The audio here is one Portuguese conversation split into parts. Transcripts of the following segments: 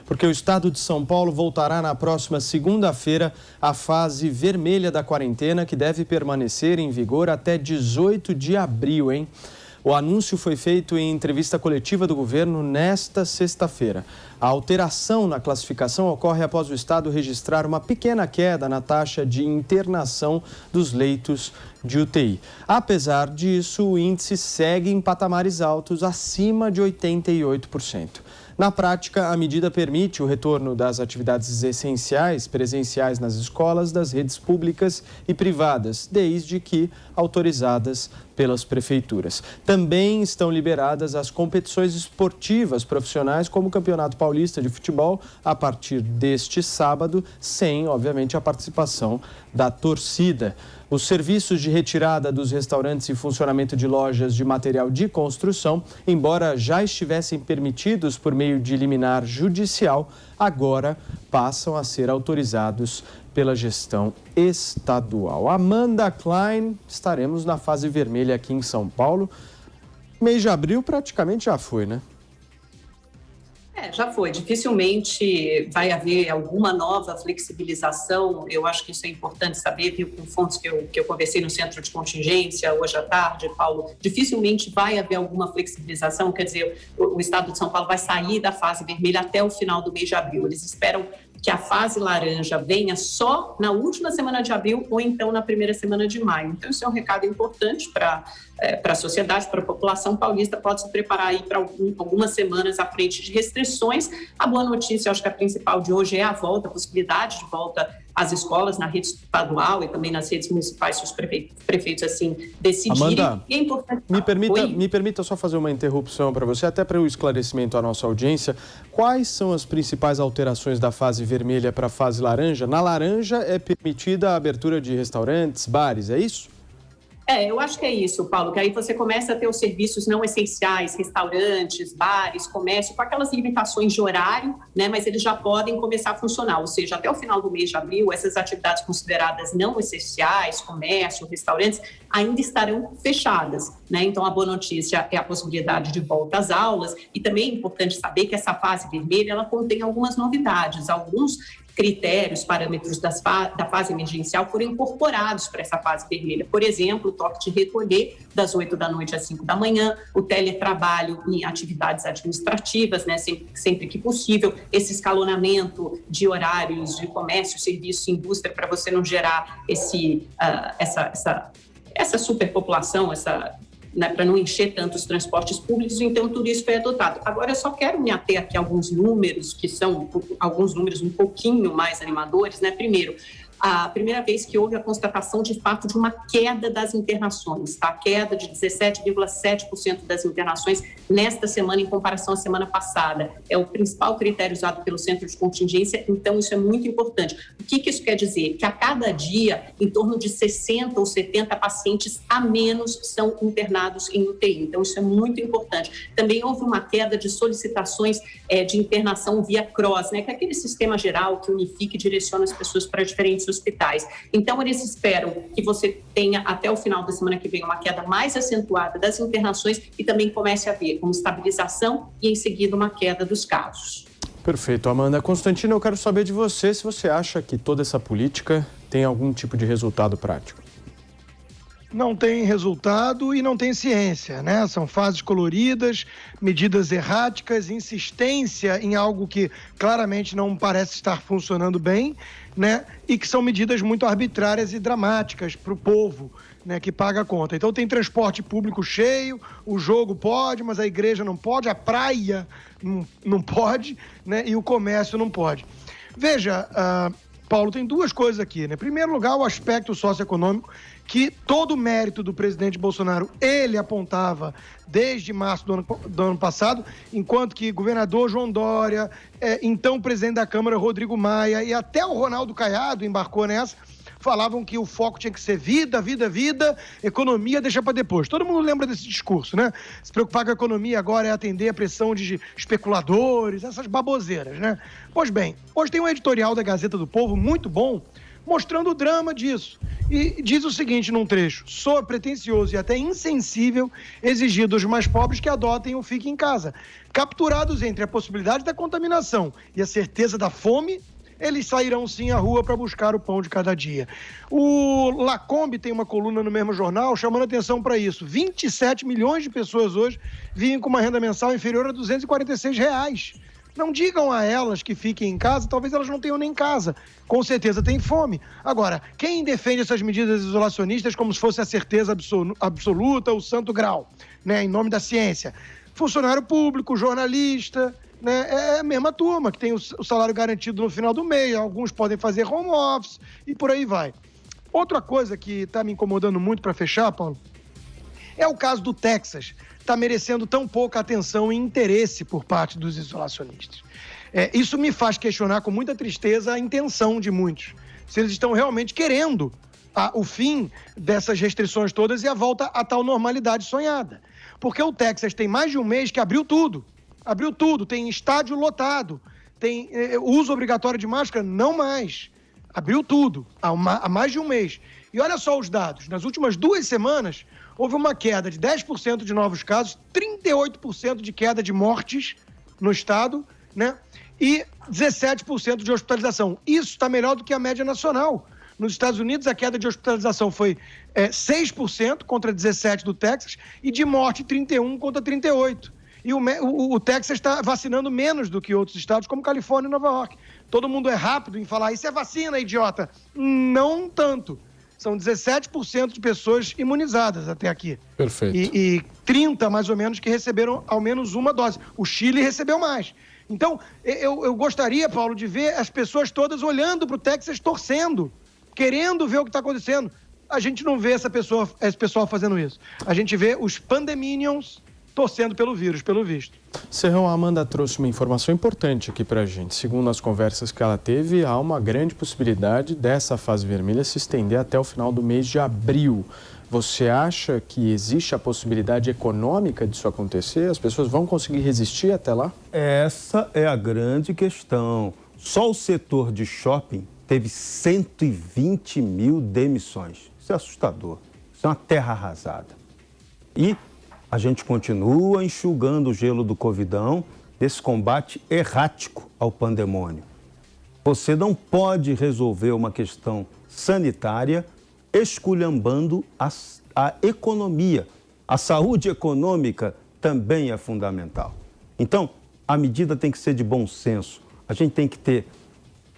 porque o estado de São Paulo voltará na próxima segunda-feira à fase vermelha da quarentena, que deve permanecer em vigor até 18 de abril, hein? O anúncio foi feito em entrevista coletiva do governo nesta sexta-feira. A alteração na classificação ocorre após o estado registrar uma pequena queda na taxa de internação dos leitos de UTI. Apesar disso, o índice segue em patamares altos, acima de 88%. Na prática, a medida permite o retorno das atividades essenciais presenciais nas escolas das redes públicas e privadas, desde que autorizadas pelas prefeituras. Também estão liberadas as competições esportivas profissionais, como o Campeonato Paulista de Futebol, a partir deste sábado, sem, obviamente, a participação da torcida. Os serviços de retirada dos restaurantes e funcionamento de lojas de material de construção, embora já estivessem permitidos por meio de liminar judicial, agora passam a ser autorizados pela gestão estadual. Amanda Klein, estaremos na fase vermelha aqui em São Paulo. Mês de abril praticamente já foi, né? Já foi. Dificilmente vai haver alguma nova flexibilização. Eu acho que isso é importante saber, viu, com fontes que eu conversei no centro de contingência hoje à tarde, Paulo. Dificilmente vai haver alguma flexibilização, quer dizer, o estado de São Paulo vai sair da fase vermelha até o final do mês de abril. Eles esperam que a fase laranja venha só na última semana de abril ou então na primeira semana de maio. Então, isso é um recado importante para a sociedade, para a população paulista, pode se preparar aí para algumas semanas à frente de restrições. A boa notícia, acho que a principal de hoje é a possibilidade de volta às escolas na rede estadual e também nas redes municipais, se os prefeitos assim decidirem. Amanda, e é importante... me permita só fazer uma interrupção para você, até para o esclarecimento à nossa audiência. Quais são as principais alterações da fase vermelha para a fase laranja? Na laranja é permitida a abertura de restaurantes, bares, é isso? Eu acho que é isso, Paulo, que aí você começa a ter os serviços não essenciais, restaurantes, bares, comércio, com aquelas limitações de horário, né? Mas eles já podem começar a funcionar, ou seja, até o final do mês de abril, essas atividades consideradas não essenciais, comércio, restaurantes, ainda estarão fechadas, né? Então, a boa notícia é a possibilidade de volta às aulas e também é importante saber que essa fase vermelha, ela contém algumas novidades, alguns critérios, parâmetros da fase emergencial foram incorporados para essa fase vermelha. Por exemplo, o toque de recolher das 8 da noite às 5 da manhã, o teletrabalho em atividades administrativas, né, sempre que possível, esse escalonamento de horários de comércio, serviço e indústria para você não gerar essa superpopulação, né, para não encher tanto os transportes públicos, então tudo isso foi adotado. Agora, eu só quero me ater aqui a alguns números, que são alguns números um pouquinho mais animadores, né? Primeiro, a primeira vez que houve a constatação de fato de uma queda das internações, tá? Queda de 17,7% das internações nesta semana em comparação à semana passada. É o principal critério usado pelo centro de contingência, então isso é muito importante. O que isso quer dizer? Que a cada dia, em torno de 60 ou 70 pacientes a menos são internados em UTI, então isso é muito importante. Também houve uma queda de solicitações de internação via CROSS, né? Que é aquele sistema geral que unifica e direciona as pessoas para diferentes hospitais. Então, eles esperam que você tenha até o final da semana que vem uma queda mais acentuada das internações e também comece a ver uma estabilização e, em seguida, uma queda dos casos. Perfeito, Amanda. Constantino, eu quero saber de você se você acha que toda essa política tem algum tipo de resultado prático. Não tem resultado e não tem ciência, né? São fases coloridas, medidas erráticas, insistência em algo que claramente não parece estar funcionando bem, né? E que são medidas muito arbitrárias e dramáticas para o povo, né, que paga a conta. Então tem transporte público cheio, o jogo pode, mas a igreja não pode, a praia não pode, né? E o comércio não pode. Veja, Paulo, tem duas coisas aqui, né? Em primeiro lugar, o aspecto socioeconômico, que todo o mérito do presidente Bolsonaro, ele apontava desde março do ano passado, enquanto que governador João Dória, então presidente da Câmara Rodrigo Maia e até o Ronaldo Caiado embarcou nessa, falavam que o foco tinha que ser vida, economia deixa para depois. Todo mundo lembra desse discurso, né? Se preocupar com a economia agora é atender a pressão de especuladores, essas baboseiras, né? Pois bem, hoje tem um editorial da Gazeta do Povo muito bom, mostrando o drama disso. e diz o seguinte num trecho: soa pretensioso e até insensível exigir dos mais pobres que adotem o fique em casa. Capturados entre a possibilidade da contaminação e a certeza da fome, eles sairão sim à rua para buscar o pão de cada dia. O Lacombe tem uma coluna no mesmo jornal chamando atenção para isso. 27 milhões de pessoas hoje vivem com uma renda mensal inferior a R$ 246. Não digam a elas que fiquem em casa, talvez elas não tenham nem casa. Com certeza tem fome. Agora, quem defende essas medidas isolacionistas como se fosse a certeza absoluta, o santo grau, né, em nome da ciência? Funcionário público, jornalista, né, é a mesma turma que tem o salário garantido no final do mês, alguns podem fazer home office e por aí vai. Outra coisa que está me incomodando muito para fechar, Paulo, é o caso do Texas. Está merecendo tão pouca atenção e interesse por parte dos isolacionistas. Isso me faz questionar com muita tristeza a intenção de muitos. Se eles estão realmente querendo o fim dessas restrições todas e a volta à tal normalidade sonhada. Porque o Texas tem mais de um mês que abriu tudo. Abriu tudo, tem estádio lotado, tem uso obrigatório de máscara, não mais. Abriu tudo há mais de um mês. E olha só os dados. Nas últimas 2 semanas, houve uma queda de 10% de novos casos, 38% de queda de mortes no estado, né? E 17% de hospitalização. Isso está melhor do que a média nacional. Nos Estados Unidos, a queda de hospitalização foi 6% contra 17% do Texas e de morte 31% contra 38%. E o Texas está vacinando menos do que outros estados, como Califórnia e Nova York. Todo mundo é rápido em falar, isso é vacina, idiota. Não tanto. São 17% de pessoas imunizadas até aqui. Perfeito. E 30, mais ou menos, que receberam ao menos uma dose. O Chile recebeu mais. Então, eu gostaria, Paulo, de ver as pessoas todas olhando para o Texas, torcendo, querendo ver o que está acontecendo. A gente não vê esse pessoal fazendo isso. A gente vê os pandeminions torcendo pelo vírus, pelo visto. Serrão, a Amanda trouxe uma informação importante aqui para a gente. Segundo as conversas que ela teve, há uma grande possibilidade dessa fase vermelha se estender até o final do mês de abril. Você acha que existe a possibilidade econômica disso acontecer? As pessoas vão conseguir resistir até lá? Essa é a grande questão. Só o setor de shopping teve 120 mil demissões. Isso é assustador. Isso é uma terra arrasada. E a gente continua enxugando o gelo do Covidão, desse combate errático ao pandemônio. Você não pode resolver uma questão sanitária esculhambando a economia. A saúde econômica também é fundamental. Então, a medida tem que ser de bom senso. A gente tem que ter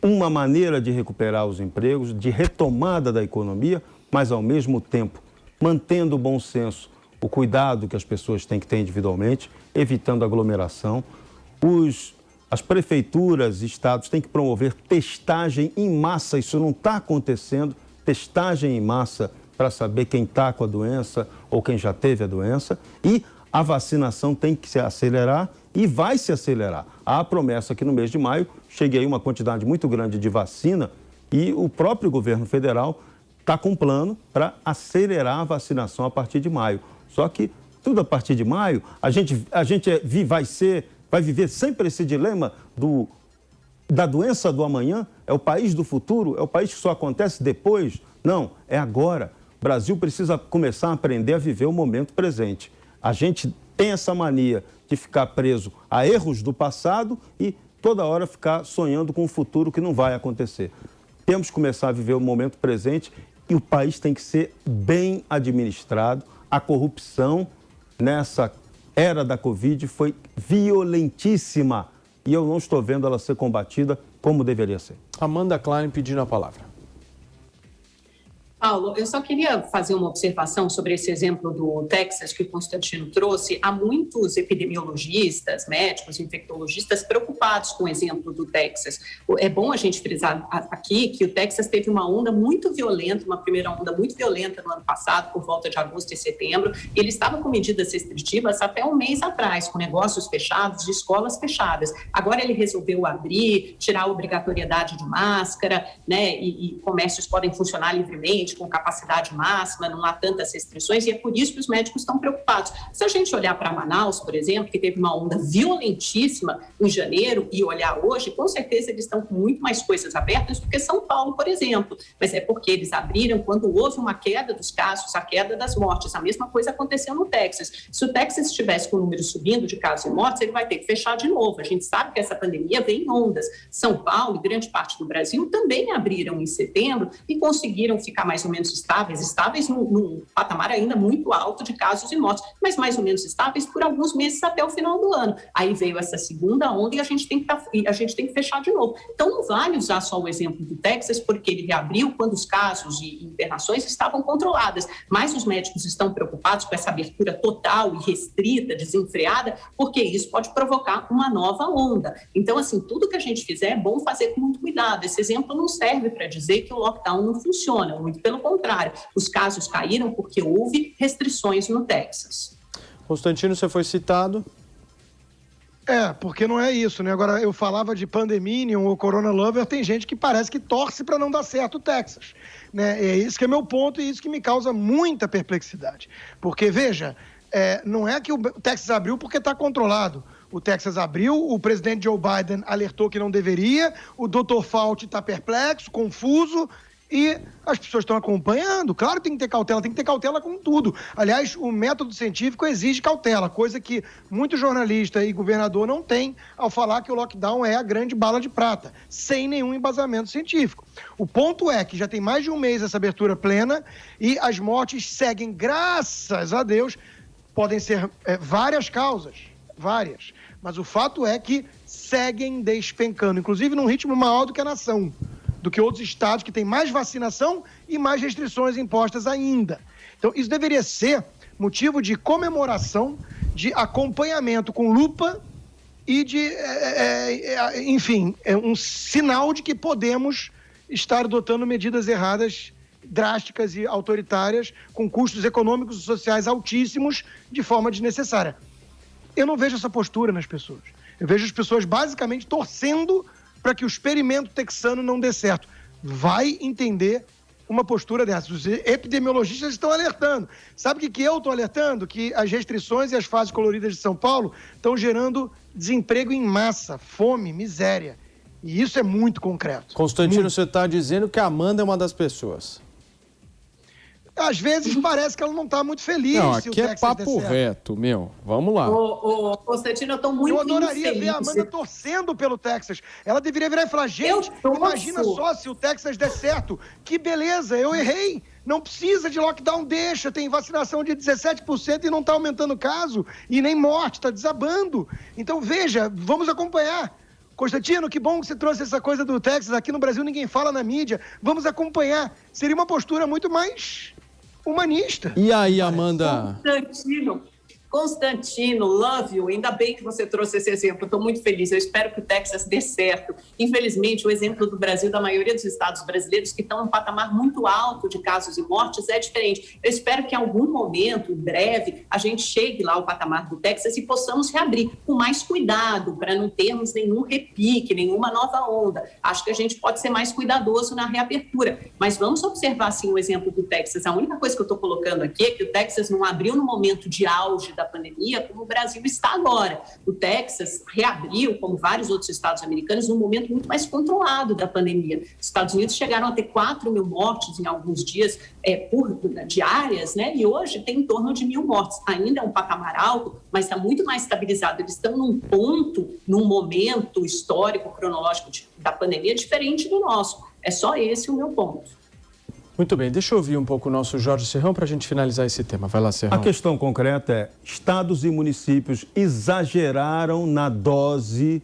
uma maneira de recuperar os empregos, de retomada da economia, mas, ao mesmo tempo, mantendo o bom senso, o cuidado que as pessoas têm que ter individualmente, evitando aglomeração. As prefeituras e estados têm que promover testagem em massa, isso não está acontecendo, testagem em massa para saber quem está com a doença ou quem já teve a doença, e a vacinação tem que se acelerar e vai se acelerar. Há a promessa que no mês de maio chegue aí uma quantidade muito grande de vacina e o próprio governo federal está com um plano para acelerar a vacinação a partir de maio. Só que tudo a partir de maio, a gente vai viver sempre esse dilema da doença do amanhã. É o país do futuro? É o país que só acontece depois? Não, é agora. O Brasil precisa começar a aprender a viver o momento presente. A gente tem essa mania de ficar preso a erros do passado e toda hora ficar sonhando com um futuro que não vai acontecer. Temos que começar a viver o momento presente e o país tem que ser bem administrado. A corrupção nessa era da Covid foi violentíssima e eu não estou vendo ela ser combatida como deveria ser. Amanda Klein pedindo a palavra. Paulo, eu só queria fazer uma observação sobre esse exemplo do Texas que o Constantino trouxe. Há muitos epidemiologistas, médicos, infectologistas preocupados com o exemplo do Texas. É bom a gente frisar aqui que o Texas teve uma onda muito violenta, uma primeira onda muito violenta no ano passado, por volta de agosto e setembro. Ele estava com medidas restritivas até um mês atrás, com negócios fechados, de escolas fechadas. Agora ele resolveu abrir, tirar a obrigatoriedade de máscara, né? E comércios podem funcionar livremente, ambiente com capacidade máxima, não há tantas restrições, e é por isso que os médicos estão preocupados. Se a gente olhar para Manaus, por exemplo, que teve uma onda violentíssima em janeiro, e olhar hoje, com certeza eles estão com muito mais coisas abertas do que São Paulo, por exemplo. Mas é porque eles abriram quando houve uma queda dos casos, a queda das mortes. A mesma coisa aconteceu no Texas. Se o Texas estivesse com o número subindo de casos e mortes, ele vai ter que fechar de novo. A gente sabe que essa pandemia vem em ondas. São Paulo e grande parte do Brasil também abriram em setembro e conseguiram ficar mais ou menos estáveis num patamar ainda muito alto de casos e mortes, mas mais ou menos estáveis por alguns meses até o final do ano. Aí veio essa segunda onda e a gente tem que fechar de novo. Então não vale usar só o exemplo do Texas, porque ele reabriu quando os casos e internações estavam controladas, mas os médicos estão preocupados com essa abertura total e restrita, desenfreada, porque isso pode provocar uma nova onda. Então, assim, tudo que a gente fizer é bom fazer com muito cuidado. Esse exemplo não serve para dizer que o lockdown não funciona, muito pelo contrário. Os casos caíram porque houve restrições no Texas. Constantino, você foi citado. Porque não é isso, né? Agora, eu falava de Pandeminium ou Corona Lover, tem gente que parece que torce para não dar certo o Texas, né? É isso que é meu ponto e isso que me causa muita perplexidade. Porque, veja, não é que o Texas abriu porque está controlado. O Texas abriu, o presidente Joe Biden alertou que não deveria, o Dr. Fauci está perplexo, confuso, e as pessoas estão acompanhando. Claro que tem que ter cautela com tudo. Aliás, o método científico exige cautela, coisa que muito jornalista e governador não tem ao falar que o lockdown é a grande bala de prata, sem nenhum embasamento científico. O ponto é que já tem mais de um mês essa abertura plena e as mortes seguem, graças a Deus, podem ser várias causas, várias, mas o fato é que seguem despencando, inclusive num ritmo maior do que a nação, do que outros estados que têm mais vacinação e mais restrições impostas ainda. Então, isso deveria ser motivo de comemoração, de acompanhamento com lupa e de, enfim, um sinal de que podemos estar adotando medidas erradas, drásticas e autoritárias, com custos econômicos e sociais altíssimos, de forma desnecessária. Eu não vejo essa postura nas pessoas. Eu vejo as pessoas basicamente torcendo para que o experimento texano não dê certo. Vai entender uma postura dessa. Os epidemiologistas estão alertando. Sabe o que eu estou alertando? Que as restrições e as fases coloridas de São Paulo estão gerando desemprego em massa, fome, miséria. E isso é muito concreto. Constantino, você está dizendo que a Amanda é uma das pessoas. Às vezes parece que ela não está muito feliz. Não, se o aqui é Texas papo reto, meu. Vamos lá. Constantino, eu estou muito infeliz. Eu adoraria ver a Amanda torcendo pelo Texas. Ela deveria virar e falar, gente, imagina só se o Texas der certo. Que beleza, eu errei. Não precisa de lockdown, deixa. Tem vacinação de 17% e não está aumentando o caso. E nem morte, está desabando. Então, veja, vamos acompanhar. Constantino, que bom que você trouxe essa coisa do Texas. Aqui no Brasil ninguém fala na mídia. Vamos acompanhar. Seria uma postura muito mais humanista. E aí, Amanda? Constantino, love you. Ainda bem que você trouxe esse exemplo. Estou muito feliz. Eu espero que o Texas dê certo. Infelizmente, o exemplo do Brasil, da maioria dos estados brasileiros que estão em um patamar muito alto de casos e mortes, é diferente. Eu espero que em algum momento, em breve, a gente chegue lá ao patamar do Texas e possamos reabrir com mais cuidado, para não termos nenhum repique, nenhuma nova onda. Acho que a gente pode ser mais cuidadoso na reabertura. Mas vamos observar, sim, o exemplo do Texas. A única coisa que eu estou colocando aqui é que o Texas não abriu no momento de auge da pandemia, como o Brasil está agora. O Texas reabriu, como vários outros estados americanos, num momento muito mais controlado da pandemia. Os Estados Unidos chegaram a ter 4 mil mortes em alguns dias diárias, né? E hoje tem em torno de 1.000 mortes. Ainda é um patamar alto, mas está muito mais estabilizado. Eles estão num ponto, num momento histórico, cronológico da pandemia diferente do nosso. É só esse o meu ponto. Muito bem, deixa eu ouvir um pouco o nosso Jorge Serrão para a gente finalizar esse tema. Vai lá, Serrão. A questão concreta é, estados e municípios exageraram na dose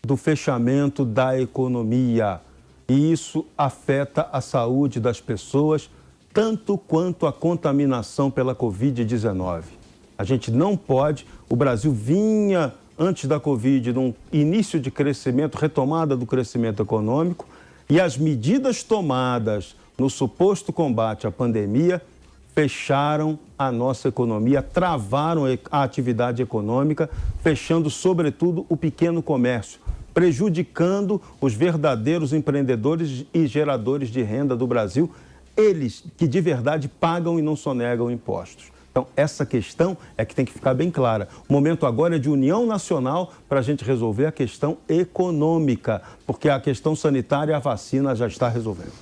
do fechamento da economia. E isso afeta a saúde das pessoas, tanto quanto a contaminação pela Covid-19. A gente não pode, o Brasil vinha, antes da Covid, num início de crescimento, retomada do crescimento econômico, e as medidas tomadas no suposto combate à pandemia, fecharam a nossa economia, travaram a atividade econômica, fechando, sobretudo, o pequeno comércio, prejudicando os verdadeiros empreendedores e geradores de renda do Brasil. eles que de verdade pagam e não sonegam impostos. Então, essa questão é que tem que ficar bem clara. O momento agora é de união nacional para a gente resolver a questão econômica, porque a questão sanitária, a vacina já está resolvendo.